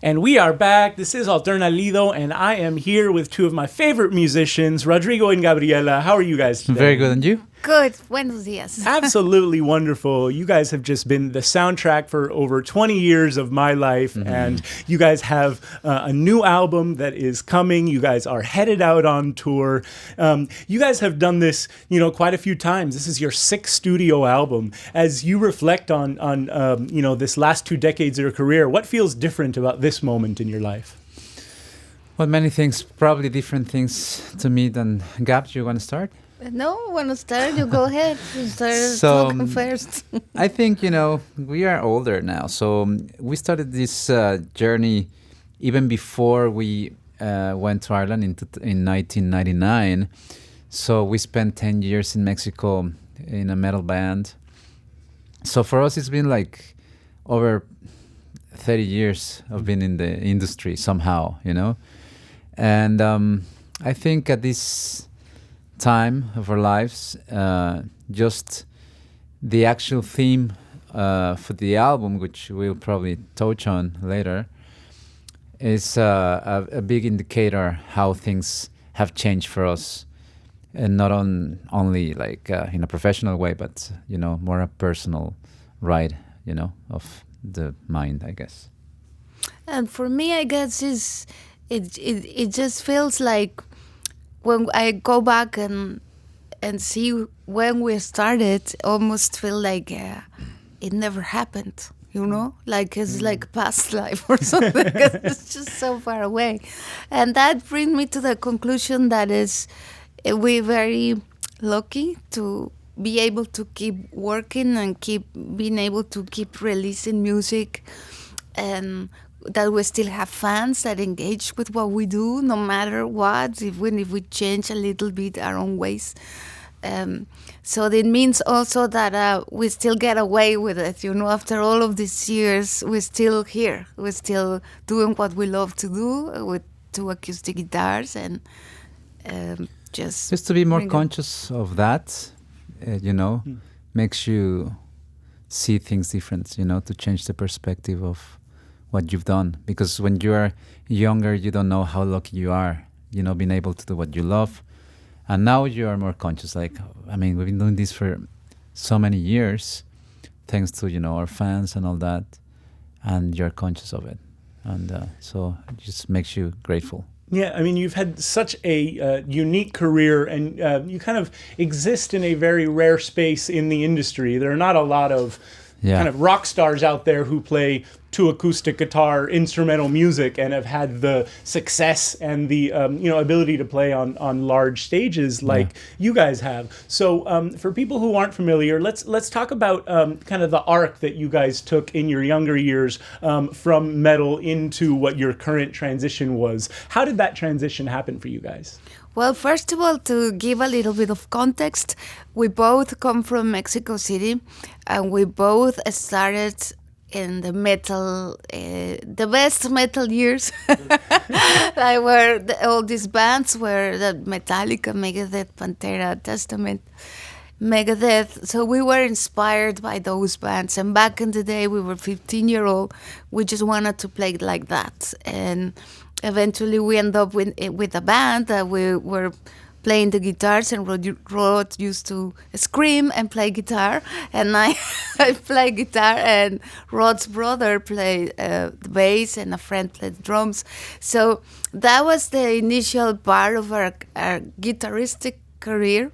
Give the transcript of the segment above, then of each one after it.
And we are back. This is Alternalido, and I am here with two of my favorite musicians, Rodrigo and Gabriela. How are you guys today? Very good, and you? Good. Buenos dias. Absolutely wonderful. You guys have just been the soundtrack for over 20 years of my life, and you guys have a new album that is coming. You guys are headed out on tour. You guys have done this, quite a few times. This is your sixth studio album. As you reflect on this last 2 decades of your career, what feels different about this moment in your life? Well, many things, probably different things to me than Gab. You want to start? No, want to start? You go ahead. You start talking first. I think, we are older now. So we started this journey even before we went to Ireland in 1999. So we spent 10 years in Mexico in a metal band. So for us, it's been like over 30 years of being in the industry somehow, And I think at this time of our lives, just the actual theme for the album, which we'll probably touch on later, is a big indicator how things have changed for us, and not only like in a professional way, but more a personal ride, of the mind, I guess. And for me, I guess it just feels like when I go back and see when we started, almost feel like it never happened, like it's like past life or something. It's just so far away. And that brings me to the conclusion that we're very lucky to be able to keep working and keep being able to keep releasing music, and that we still have fans that engage with what we do, no matter what, even if we change a little bit our own ways. So it means also that we still get away with it, after all of these years, we're still here. We're still doing what we love to do with 2 acoustic guitars, and just to be more conscious of that, makes you see things different, to change the perspective of what you've done. Because when you are younger, you don't know how lucky you are, being able to do what you love. And now you are more conscious. Like, we've been doing this for so many years, thanks to, our fans and all that. And you're conscious of it. And so it just makes you grateful. Yeah, you've had such a unique career, and you kind of exist in a very rare space in the industry. There are not a lot of kind of rock stars out there who play 2 acoustic guitar instrumental music and have had the success and the ability to play on large stages like you guys have. So for people who aren't familiar, let's talk about kind of the arc that you guys took in your younger years from metal into what your current transition was. How did that transition happen for you guys? Well, first of all, to give a little bit of context, we both come from Mexico City, and we both started in the metal, the best metal years, like where all these bands were the Metallica, Megadeth, Pantera, Testament, Megadeth. So we were inspired by those bands. And back in the day, we were 15-year-old. We just wanted to play like that. And eventually we ended up with a band that we were playing the guitars, and Rod used to scream and play guitar, and I play guitar, and Rod's brother played the bass, and a friend played drums. So that was the initial part of our guitaristic career.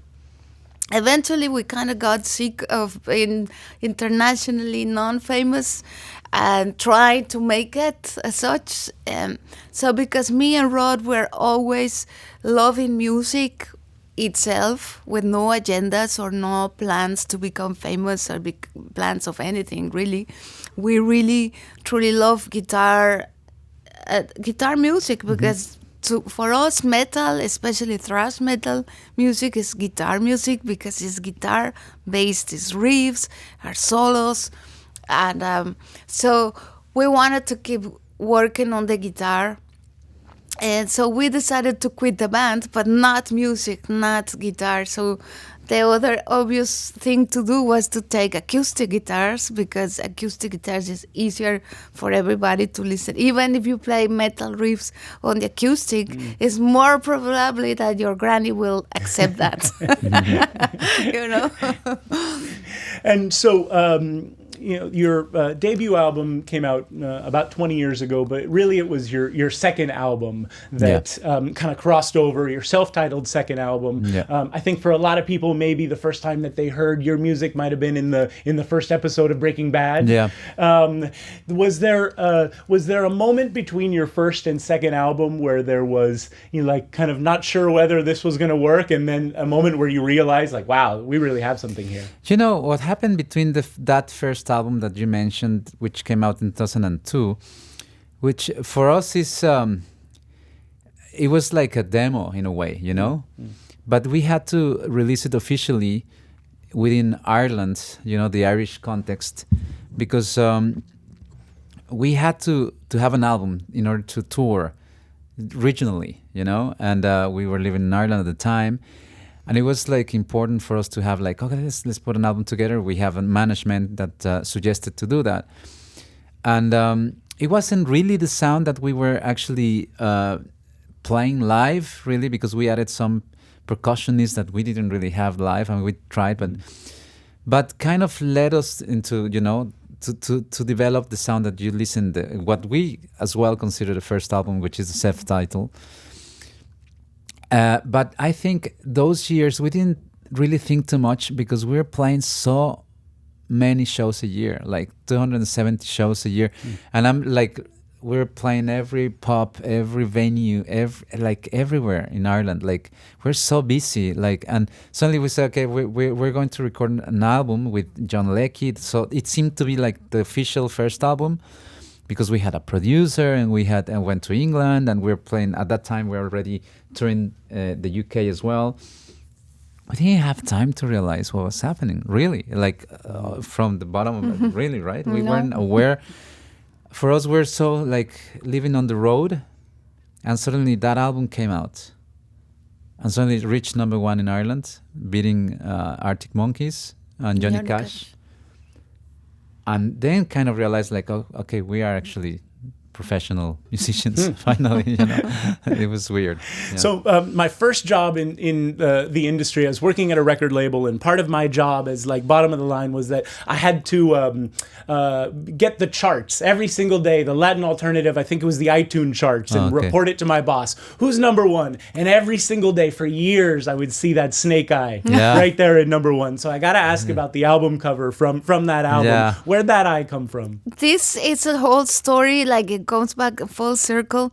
Eventually, we kind of got sick of being internationally non-famous and tried to make it as such. So because me and Rod were always loving music itself with no agendas or no plans to become famous or big plans of anything, really. We really, truly love guitar music because for us, metal, especially thrash metal music, is guitar music because it's guitar-based, it's riffs, our solos. And so we wanted to keep working on the guitar. And so we decided to quit the band, but not music, not guitar. So the other obvious thing to do was to take acoustic guitars, because acoustic guitars is easier for everybody to listen. Even if you play metal riffs on the acoustic, it's more probably that your granny will accept that. You know? And so, your debut album came out about 20 years ago, but really it was your second album that kind of crossed over, your self-titled second album. I think for a lot of people, maybe the first time that they heard your music might have been in the first episode of Breaking Bad. Was there a moment between your first and second album where there was, kind of not sure whether this was going to work, and then a moment where you realized, like, wow, we really have something here? What happened between that first album that you mentioned, which came out in 2002, which for us is it was like a demo in a way, but we had to release it officially within Ireland, the Irish context, because we had to have an album in order to tour regionally, and we were living in Ireland at the time. And it was like important for us to have like, okay, let's put an album together. We have a management that suggested to do that. And it wasn't really the sound that we were actually playing live, really, because we added some percussionists that we didn't really have live. I mean, we tried, but kind of led us into, to develop the sound that you listened, what we as well consider the first album, which is the self-title. But I think those years we didn't really think too much, because we were playing so many shows a year, like 270 shows a year. And I'm like, we're playing every pub, every venue, everywhere in Ireland. Like, we're so busy. Like, and suddenly we said, okay, we're going to record an album with John Leckie. So it seemed to be like the official first album, because we had a producer and went to England, and we were playing at that time. We were already touring the UK as well. We didn't have time to realize what was happening, really, like from the bottom of it, really, right? We weren't aware. For us, we're so like living on the road, and suddenly that album came out, and suddenly it reached #1 in Ireland, beating Arctic Monkeys and Johnny Cash. And then kind of realized, like, oh, okay, we are actually professional musicians, finally, It was weird. Yeah. So my first job in the industry, I was working at a record label, and part of my job as like bottom of the line was that I had to get the charts every single day, the Latin alternative, I think it was the iTunes charts, and report it to my boss. Who's #1? And every single day for years, I would see that snake eye right there at #1. So I got to ask about the album cover from that album. Yeah. Where'd that eye come from? This is a whole story, like it goes back full circle.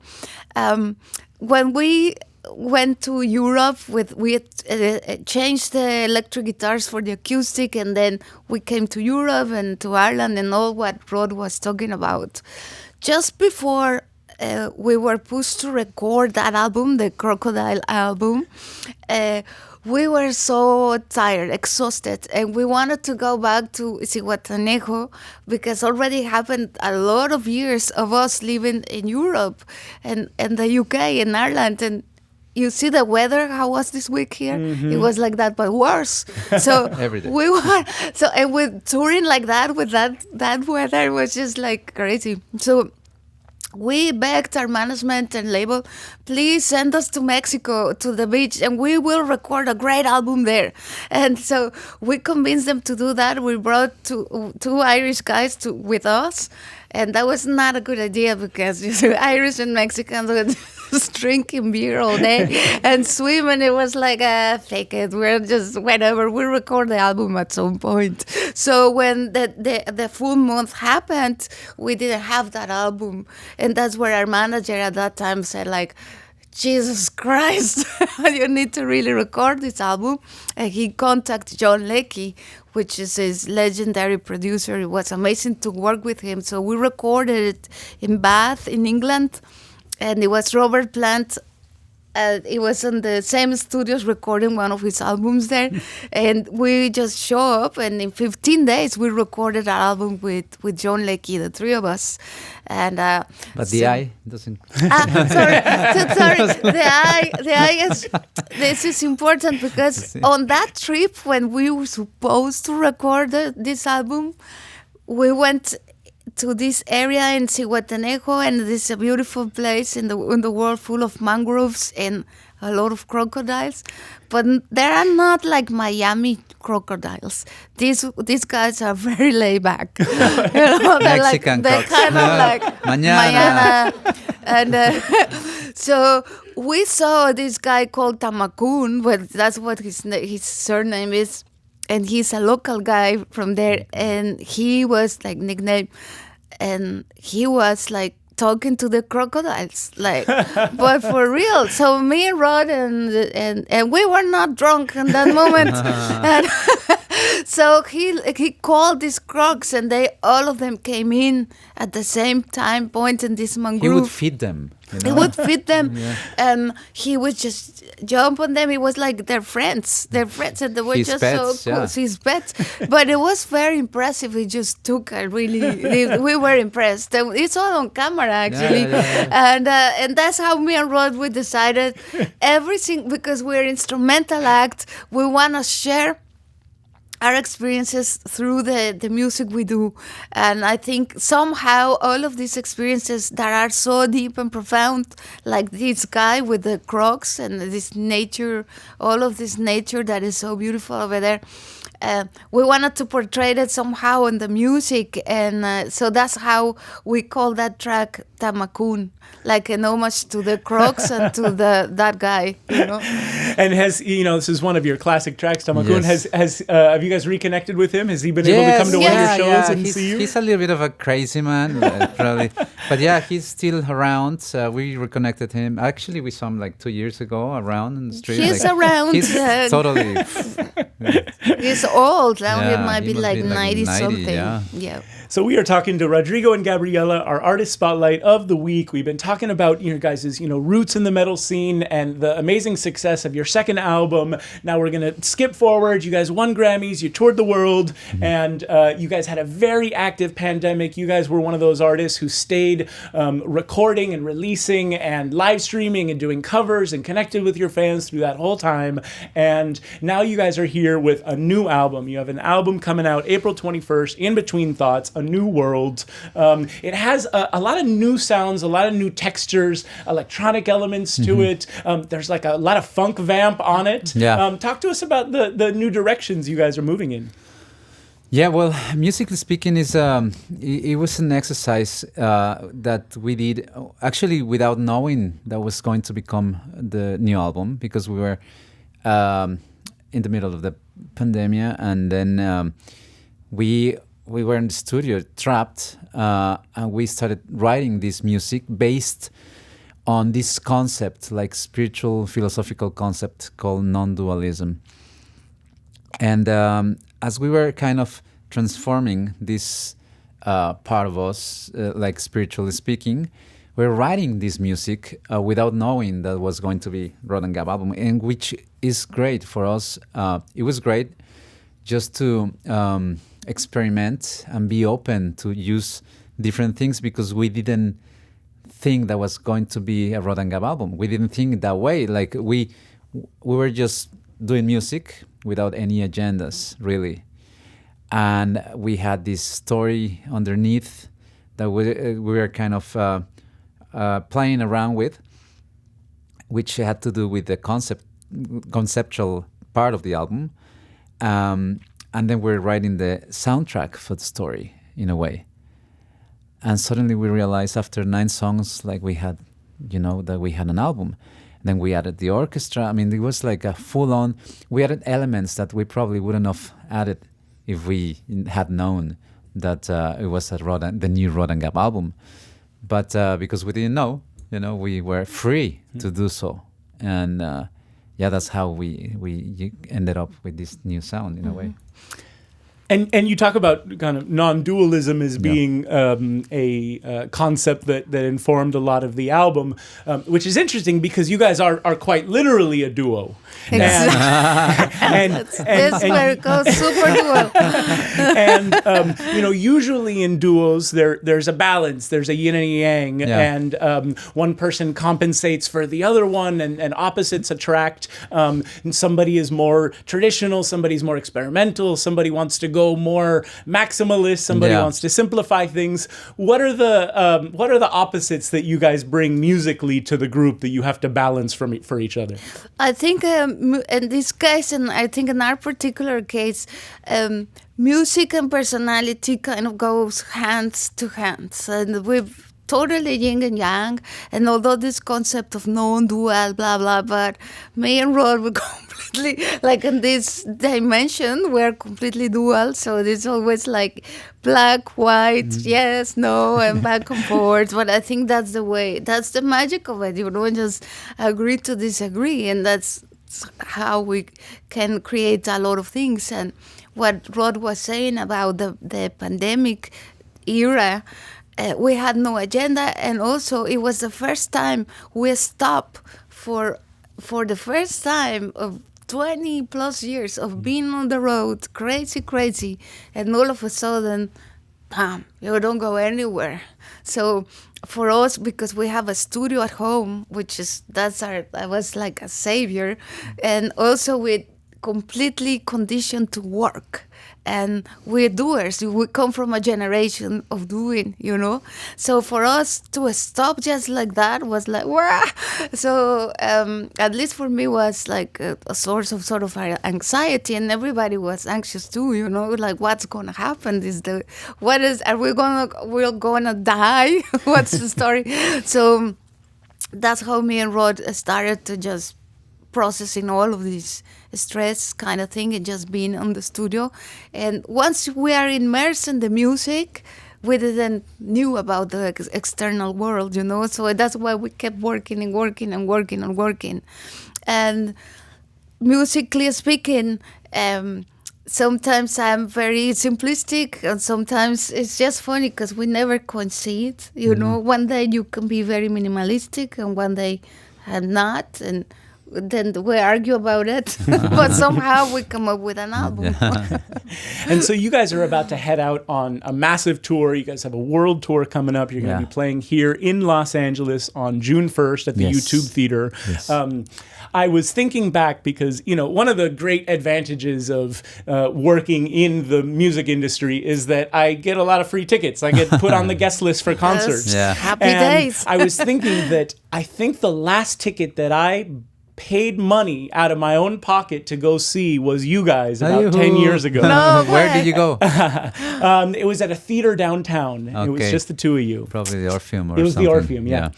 When we went to Europe, we changed the electric guitars for the acoustic, and then we came to Europe and to Ireland and all what Rod was talking about. Just before we were pushed to record that album, the Crocodile album, we were so tired, exhausted, and we wanted to go back to Zihuatanejo, because already happened a lot of years of us living in Europe and the UK and Ireland. And you see the weather, how was this week here? It was like that, but worse. So Every day. we were, and with touring like that, with that weather, it was just like crazy. So we begged our management and label, please send us to Mexico, to the beach, and we will record a great album there. And so we convinced them to do that. We brought two Irish guys with us, and that was not a good idea, because Irish and Mexicans were just drinking beer all day and swim, and it was like, fake it, we're just whatever, we'll record the album at some point. So when the full month happened, we didn't have that album, and that's where our manager at that time said, like, Jesus Christ, you need to really record this album. And he contacted John Leckie, which is his legendary producer. It was amazing to work with him. So we recorded it in Bath in England, and it was Robert Plant It was in the same studios recording one of his albums there. And we just show up, and in 15 days we recorded our album with John Leckie, the three of us. And but the eye doesn't. Sorry. The eye is. This is important because on that trip when we were supposed to record this album, we went to this area in Zihuatanejo, and this is a beautiful place in the world full of mangroves and a lot of crocodiles. But there are not like Miami crocodiles. These guys are very laid back. Mexican they're kind of like Mañana. And so we saw this guy called Tamakun, well, that's what his surname is. And he's a local guy from there, and he was like nicknamed, and he was like talking to the crocodiles, like, but for real. So me and Rod and we were not drunk in that moment, and so he called these crocs, and all of them came in at the same time, pointing this mangrove. He would feed them. He would feed them, and he would just jump on them. It was like their friends, and they were His just pets, so cool. yeah. His pets, but it was very impressive. It just took a really. We were impressed. It's all on camera actually, and that's how me and Rod we decided everything, because we're instrumental act. We want to share our experiences through the music we do. And I think somehow all of these experiences that are so deep and profound, like this guy with the crocs and this nature, all of this nature that is so beautiful over there, we wanted to portray it somehow in the music. And so that's how we call that track Tamakun, like an homage to the crocs and to that guy, you know. And this is one of your classic tracks, Tamakun. Yes. Have you guys reconnected with him? Has he been able to come to one of your shows and see you? He's a little bit of a crazy man, probably. But yeah, he's still around. We reconnected him. Actually, we saw him like 2 years ago around in the street. He's like, around. He's totally. He's old now. Yeah, he might he be must like be like 90 90, something. yeah. So we are talking to Rodrigo and Gabriela, our artist spotlight of the week. We've been talking about your guys' roots in the metal scene and the amazing success of your second album. Now we're gonna skip forward. You guys won Grammys, you toured the world, and you guys had a very active pandemic. You guys were one of those artists who stayed recording and releasing and live streaming and doing covers and connected with your fans through that whole time. And now you guys are here with a new album. You have an album coming out April 21st, In Between Thoughts, A New World. It has a lot of new sounds, a lot of new textures, electronic elements to it. There's like a lot of funk vamp on it. Yeah. Talk to us about the new directions you guys are moving in. Yeah, well, musically speaking, it was an exercise that we did actually without knowing that was going to become the new album, because we were in the middle of the pandemic, and then we were in the studio trapped, and we started writing this music based on this concept, like spiritual philosophical concept called Nondualism. And as we were kind of transforming this part of us, like spiritually speaking, we're writing this music without knowing that was going to be Rod and Gab album, and which is great for us. It was great just to experiment and be open to use different things, because we didn't think that was going to be a Rod and Gab album. We didn't think that way. Like we were just doing music without any agendas, really. And we had this story underneath that we were kind of playing around with, which had to do with the conceptual part of the album. And then we're writing the soundtrack for the story, in a way. And suddenly we realized after 9 songs, like we had, that we had an album. Then we added the orchestra. I mean, it was like a full-on. We added elements that we probably wouldn't have added if we had known that it was the new Rod and Gab album. But because we didn't know, we were free to do so. And that's how we ended up with this new sound, in a way. And you talk about kind of non-dualism as being a concept that informed a lot of the album, which is interesting because you guys are quite literally a duo. Exactly. That's where it goes, super duo. And usually in duos there's a balance, there's a yin and a yang, and one person compensates for the other one, and opposites attract. And somebody is more traditional, somebody's more experimental, somebody wants to go more maximalist, somebody wants to simplify things. What are the opposites that you guys bring musically to the group that you have to balance for each other? I think in this case, and I think in our particular case, music and personality kind of goes hands to hands, and we've totally yin and yang. And although this concept of non-dual, blah blah, but me and Rod were completely like in this dimension, we're completely dual. So it's always like black, white, yes, no, and back and forth. But I think that's the way, that's the magic of it. Just agree to disagree, and that's how we can create a lot of things. And what Rod was saying about the pandemic era, we had no agenda, and also it was the first time we stopped for the first time of 20 plus years of being on the road, crazy, and all of a sudden, bam, you don't go anywhere. So for us, because we have a studio at home, I was like a savior, and also we completely conditioned to work. And we're doers. We come from a generation of doing, So for us to stop just like that was like, wah! So at least for me was like a source of sort of anxiety, and everybody was anxious too, like what's gonna happen? We're gonna die? What's the story? So that's how me and Rod started to just processing all of this stress kind of thing and just being on the studio. And once we are immersed in the music, we didn't knew about the external world, So that's why we kept working and working and working and working. And musically speaking, sometimes I'm very simplistic, and sometimes it's just funny because we never concede, One day you can be very minimalistic, and one day I'm not, and then we argue about it, but somehow we come up with an album. And so you guys are about to head out on a massive tour. You guys have a world tour coming up. You're going to be playing here in Los Angeles on June 1st at the YouTube Theater. Yes. I was thinking back because, one of the great advantages of working in the music industry is that I get a lot of free tickets. I get put on the guest list for concerts. Yes. Happy days. I was thinking that I think the last ticket that I paid money out of my own pocket to go see was you guys about 10 years ago. No Where did you go? It was at a theater downtown. Okay. It was just the two of you. Probably the Orpheum or It was something. the Orpheum, yeah.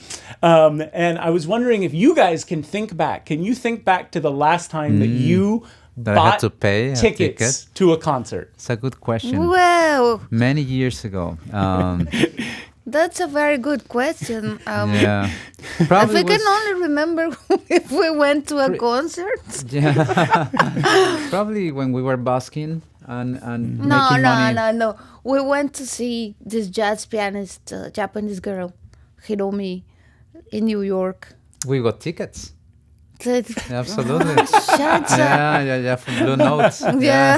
And I was wondering if you guys can think back. Can you think back to the last time that you I bought had to pay tickets to a concert? It's a good question. Well, Many years ago. That's a very good question. Yeah. If we can only remember if we went to a concert. Yeah. Probably when we were busking and making money. No. We went to see this jazz pianist, Japanese girl, Hiromi, in New York. We got tickets. Absolutely. Shut up. Yeah, from Blue Notes. Yeah.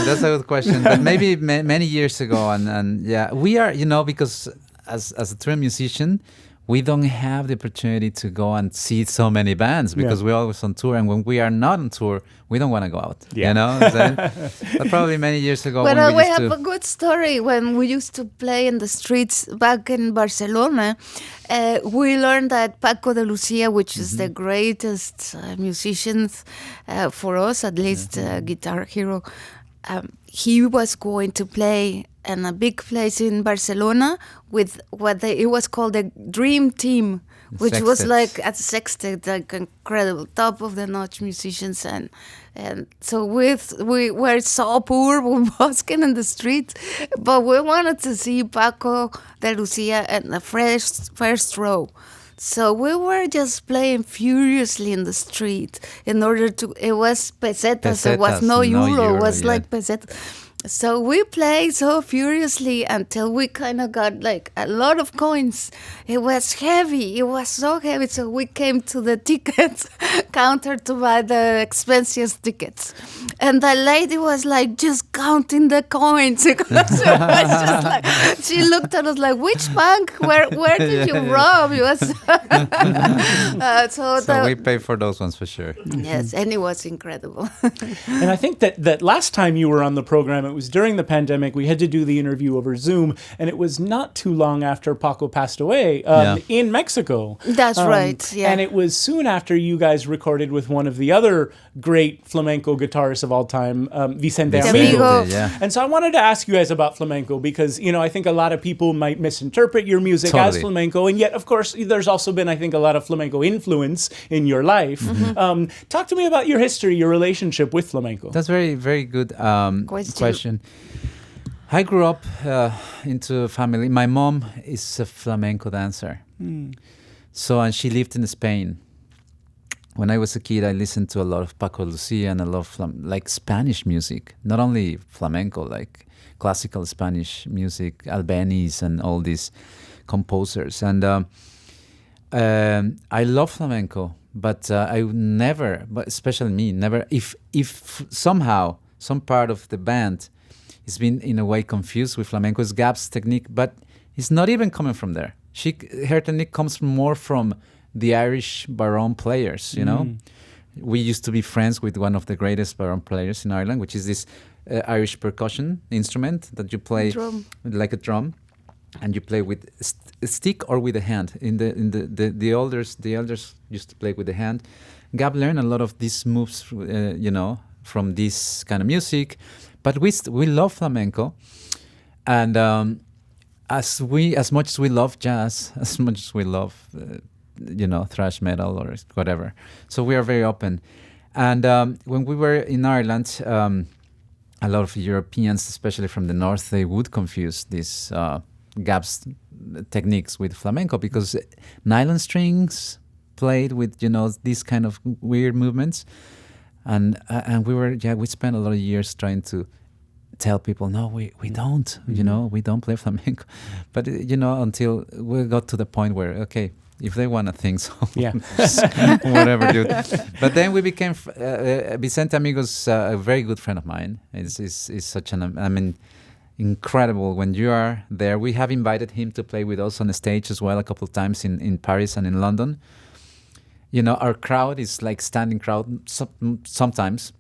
That's a good question. But maybe many years ago, and we are, because as a touring musician, we don't have the opportunity to go and see so many bands because we're always on tour, and when we are not on tour, we don't want to go out. But probably many years ago. But we have a good story. When we used to play in the streets back in Barcelona, we learned that Paco de Lucia, which is the greatest musician for us, at least guitar hero, he was going to play in a big place in Barcelona with it was called the Dream Team, which was like a sextet, like incredible, top of the notch musicians, and so we were so poor, we were busking in the streets, but we wanted to see Paco de Lucia in the first row. So we were just playing furiously in the street in order to. It was pesetas. It was no euro. It was like pesetas. So we played so furiously until we kind of got like a lot of coins. It was heavy. It was so heavy. So we came to the ticket counter to buy the expensive tickets. And the lady was like just counting the coins. It was just like, she looked at us like, which bank? Where did you rob? It was so we pay for those ones for sure. Yes, and it was incredible. And I think that last time you were on the program, it was during the pandemic. We had to do the interview over Zoom, and it was not too long after Paco passed away in Mexico. That's right, yeah. And it was soon after you guys recorded with one of the other great flamenco guitarists of all time, Vicente Amigo. Yeah. And so I wanted to ask you guys about flamenco because, I think a lot of people might misinterpret your music as flamenco, and yet, of course, there's also been, I think, a lot of flamenco influence in your life. Mm-hmm. Talk to me about your history, your relationship with flamenco. That's very, very good question. I grew up into a family. My mom is a flamenco dancer. So, and she lived in Spain. When I was a kid, I listened to a lot of Paco Lucia and a lot of like Spanish music, not only flamenco, like classical Spanish music, Albéniz and all these composers. And I love flamenco, but I never, but especially me, never, if somehow some part of the band has been in a way confused with flamenco's Gab's technique, but it's not even coming from there. Her technique comes more from the Irish baron players, We used to be friends with one of the greatest baron players in Ireland, which is this Irish percussion instrument that you play like a drum, and you play with a stick or with a hand. The elders used to play with the hand. Gab learned a lot of these moves, from this kind of music, but we love flamenco, and as much as we love jazz, as much as we love thrash metal or whatever. So we are very open. And when we were in Ireland, a lot of Europeans, especially from the north, they would confuse these Gab's techniques with flamenco because nylon strings played with, these kind of weird movements. And we spent a lot of years trying to tell people, no, we don't, we don't play flamenco. But, until we got to the point where, okay, if they want to think so, whatever, dude. But then we became, Vicente Amigo's a very good friend of mine. He's such incredible when you are there. We have invited him to play with us on the stage as well a couple of times in Paris and in London. Our crowd is like standing crowd sometimes.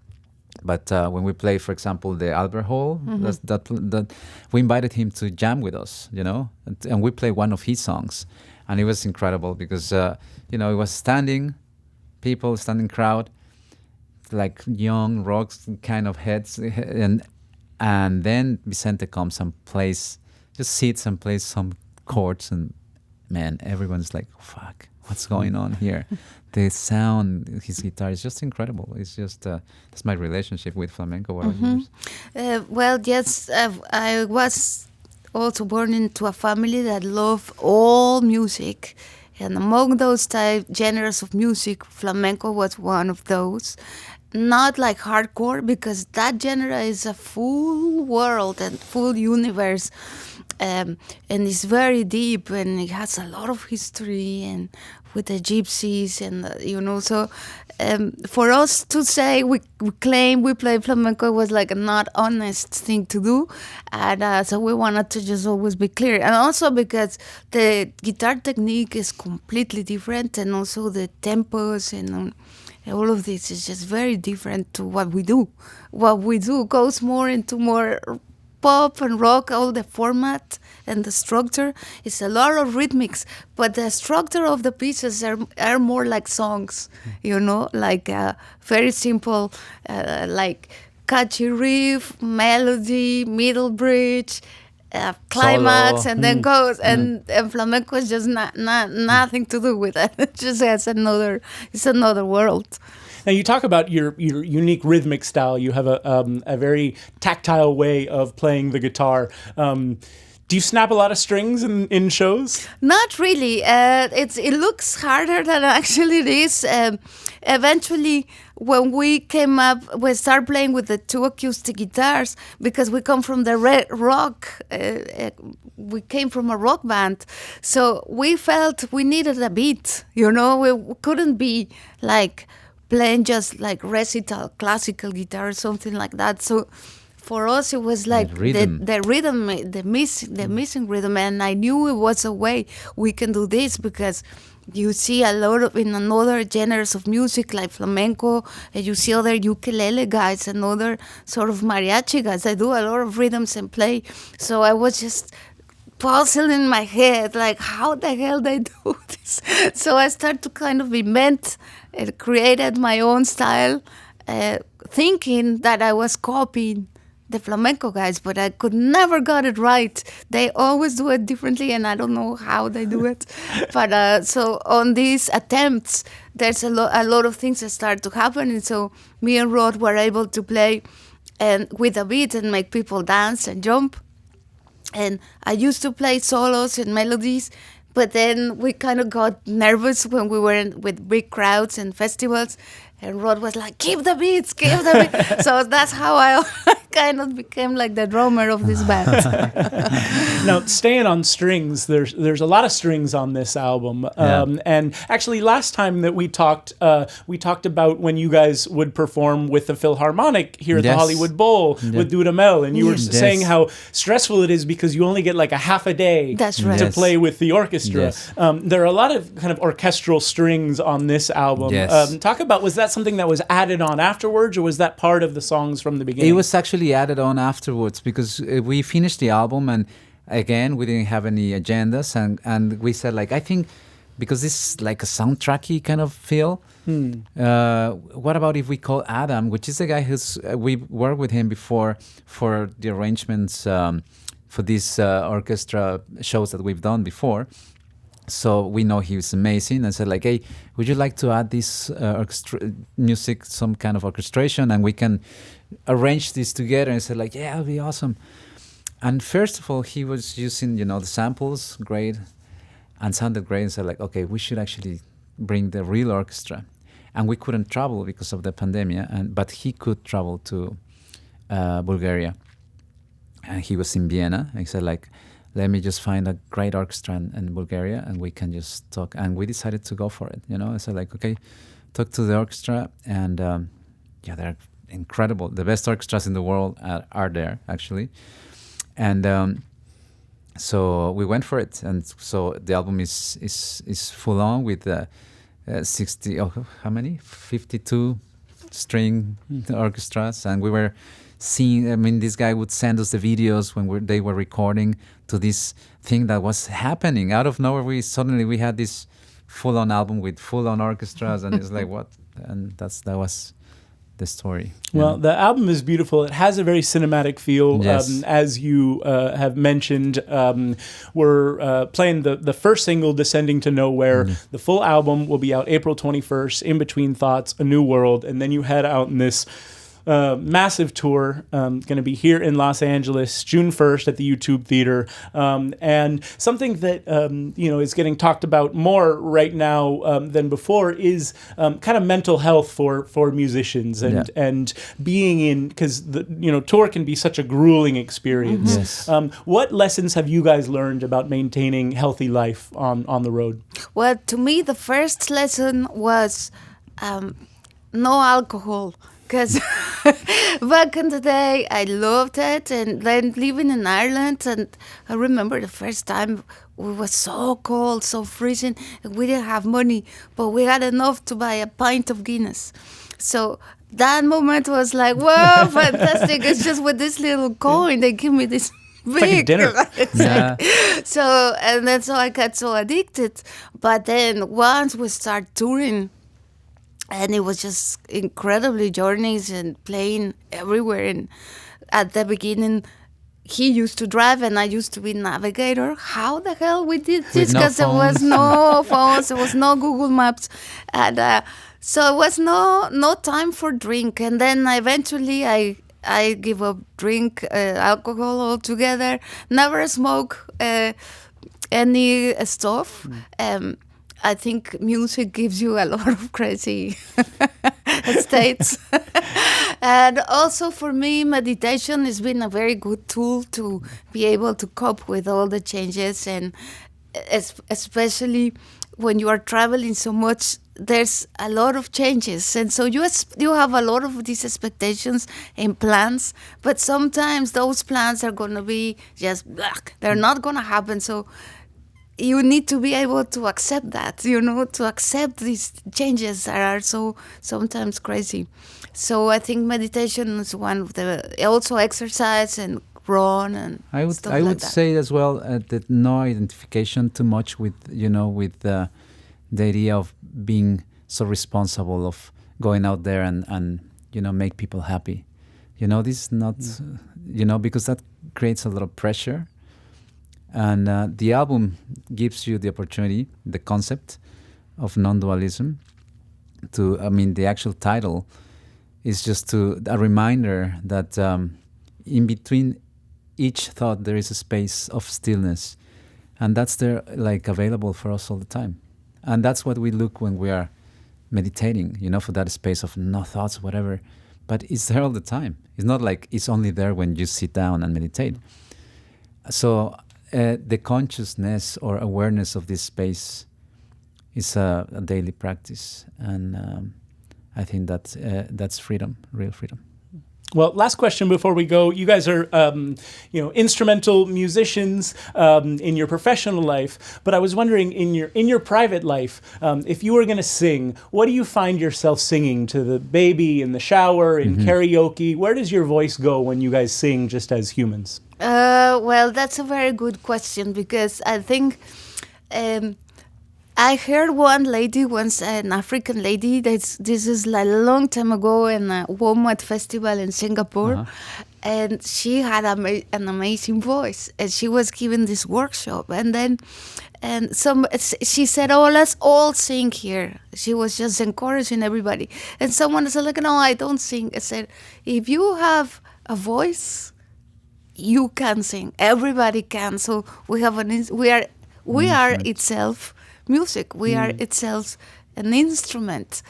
But when we play, for example, the Albert Hall, that we invited him to jam with us, and we play one of his songs. And it was incredible because, it was standing crowd, like young rocks kind of heads. And then Vicente comes and sits and plays some chords. And, man, everyone's like, fuck, what's going on here? The sound, his guitar is just incredible. It's just, that's my relationship with flamenco. What are yours? Well, yes, I was also born into a family that loved all music, and among those genres of music, flamenco was one of those. Not like hardcore, because that genre is a full world and full universe, and it's very deep, and it has a lot of history and with the gypsies, and so for us to say we claim we play flamenco was like a not honest thing to do, and so we wanted to just always be clear, and also because the guitar technique is completely different, and also the tempos and all of this is just very different to what we do. What we do goes more into more pop and rock, all the format and the structure. It's a lot of rhythmics, but the structure of the pieces are more like songs, like very simple, like catchy riff, melody, middle bridge, climax, solo. and then goes. And flamenco is just nothing to do with it. It just has it's another world. Now, you talk about your unique rhythmic style. You have a very tactile way of playing the guitar. Do you snap a lot of strings in shows? Not really. It looks harder than actually it is. Eventually, when we came up, we started playing with the 2 acoustic guitars because we come from the rock. We came from a rock band, so we felt we needed a beat. We couldn't be like playing just like recital classical guitar or something like that. So for us, it was like the rhythm, the missing rhythm, and I knew it was a way we can do this because you see a lot of in another genres of music like flamenco, and you see other ukulele guys and other sort of mariachi guys. They do a lot of rhythms and play. So I was just puzzling in my head, like how the hell they do this. So I started to kind of invent and created my own style, thinking that I was copying the flamenco guys, but I could never got it right. They always do it differently, and I don't know how they do it. But so on these attempts, there's a lot of things that start to happen, and so me and Rod were able to play and with a beat and make people dance and jump. And I used to play solos and melodies, but then we kind of got nervous when we were with big crowds and festivals. And Rod was like, keep the beats. So that's how I kind of became like the drummer of this band. Now, staying on strings, there's a lot of strings on this album. And actually, last time that we talked about when you guys would perform with the Philharmonic here at the Hollywood Bowl with Dudamel. And you were saying how stressful it is because you only get like a half a day to play with the orchestra. There are a lot of kind of orchestral strings on this album. Talk about, was that something that was added on afterwards, or was that part of the songs from the beginning? It was actually added on afterwards because we finished the album, and again we didn't have any agendas, and we said, like, I think because this is like a soundtracky kind of feel, what about if we call Adam, which is the guy who's we worked with him before for the arrangements for these orchestra shows that we've done before. So we know he was amazing, and said, like, hey, would you like to add this music, some kind of orchestration, and we can arrange this together? And said, like, yeah, it'll be awesome. And first of all, he was using, the samples, great, and sounded great, and said, like, okay, we should actually bring the real orchestra. And we couldn't travel because of the pandemic, but he could travel to Bulgaria. And he was in Vienna, and he said, like, let me just find a great orchestra in Bulgaria, and we can just talk. And we decided to go for it, I said, like, okay, talk to the orchestra, and they're incredible. The best orchestras in the world are there, actually. And so we went for it. And so the album is full on with 52 string orchestras. And we were seeing, this guy would send us the videos when they were recording to this thing that was happening. Out of nowhere, we had this full-on album with full-on orchestras, and it's like, what? And that was the story. Well, the album is beautiful. It has a very cinematic feel. Yes. As you have mentioned, we're playing the first single, Descending to Nowhere. The full album will be out April 21st, In Between Thoughts, A New World, and then you head out in this massive tour, going to be here in Los Angeles, June 1st at the YouTube Theater. And something that, is getting talked about more right now than before is kind of mental health for musicians and being in, because tour can be such a grueling experience. Yes. What lessons have you guys learned about maintaining healthy life on the road? Well, to me, the first lesson was no alcohol. Because back in the day, I loved it, and then living in Ireland, and I remember the first time we were so cold, so freezing, and we didn't have money, but we had enough to buy a pint of Guinness. So that moment was like, wow, fantastic. It's just with this little coin, they give me this big. It's like a dinner. So I got so addicted. But then once we start touring, and it was just incredibly journeys and playing everywhere. And at the beginning, he used to drive and I used to be navigator. How the hell we did this? Because there was no phones, there was no Google Maps. And so it was no time for drink. And then eventually I I give up drink alcohol altogether. Never smoke any stuff. I think music gives you a lot of crazy states. And also for me, meditation has been a very good tool to be able to cope with all the changes, and especially when you are traveling so much, there's a lot of changes, and so you have a lot of these expectations and plans, but sometimes those plans are going to be just they're not going to happen. So you need to be able to accept that, to accept these changes that are so sometimes crazy. So I think meditation is one of also exercise and run and I would stuff like that. say as well that no identification too much with with the idea of being so responsible of going out there and make people happy. This is not because that creates a lot of pressure. And the album gives you the opportunity, the concept of non-dualism. The actual title is just a reminder that in between each thought there is a space of stillness, and that's there available for us all the time. And that's what we look when we are meditating, for that space of no thoughts, whatever. But it's there all the time. It's not like it's only there when you sit down and meditate. So the consciousness or awareness of this space is a daily practice, and I think that's freedom, real freedom. Well, last question before we go. You guys are, instrumental musicians in your professional life, but I was wondering in your private life, if you were going to sing, what do you find yourself singing? To the baby, in the shower, in karaoke? Where does your voice go when you guys sing just as humans? Well, that's a very good question, because I think I heard one lady once, an African lady, this is like a long time ago in a Walmart festival in Singapore, and she had an amazing voice, and she was giving this workshop, she said, "Oh, let's all sing here." She was just encouraging everybody, and someone said, "Like, no, I don't sing." I said, "If you have a voice, you can sing. Everybody can." So we have we are itself music. We are itself an instrument.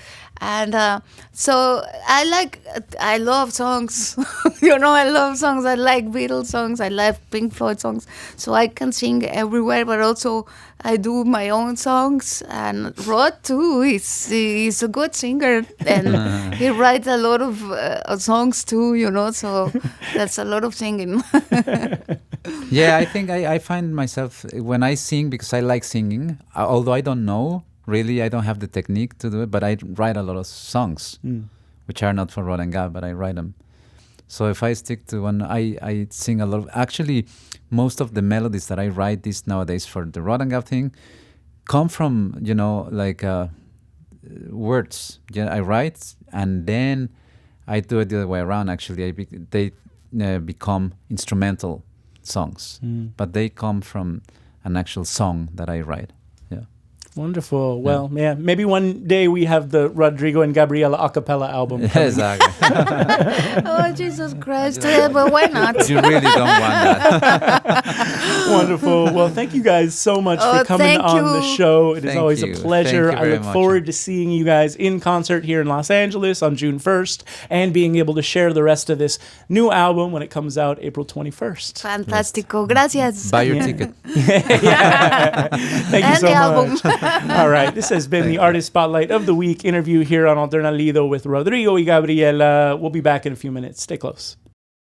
And so I love songs. I love songs. I like Beatles songs. I like Pink Floyd songs. So I can sing everywhere, but also I do my own songs. And Rod too, he's a good singer, and he writes a lot of songs too, so that's a lot of singing. Yeah, I think I find myself when I sing, because I like singing, although I don't know, really, I don't have the technique to do it, but I write a lot of songs, which are not for Rod and Gab, but I write them. So if I stick to one, I sing a lot of, actually, most of the melodies that I write these nowadays for the Rod and Gab thing come from, words. Yeah, I write, and then I do it the other way around, actually. They become instrumental songs, but they come from an actual song that I write. Wonderful. Well, man, maybe one day we have the Rodrigo and Gabriela a cappella album. Exactly. Oh, Jesus Christ. But why not? You really don't want that. Wonderful. Well, thank you guys so much for coming on the show. It is always a pleasure. I look forward to seeing you guys in concert here in Los Angeles on June 1st and being able to share the rest of this new album when it comes out April 21st. Fantastico. Gracias. Buy your ticket. Thank you so much. All right, this has been the Artist Spotlight of the Week interview here on Alternalido with Rodrigo y Gabriela. We'll be back in a few minutes. Stay close.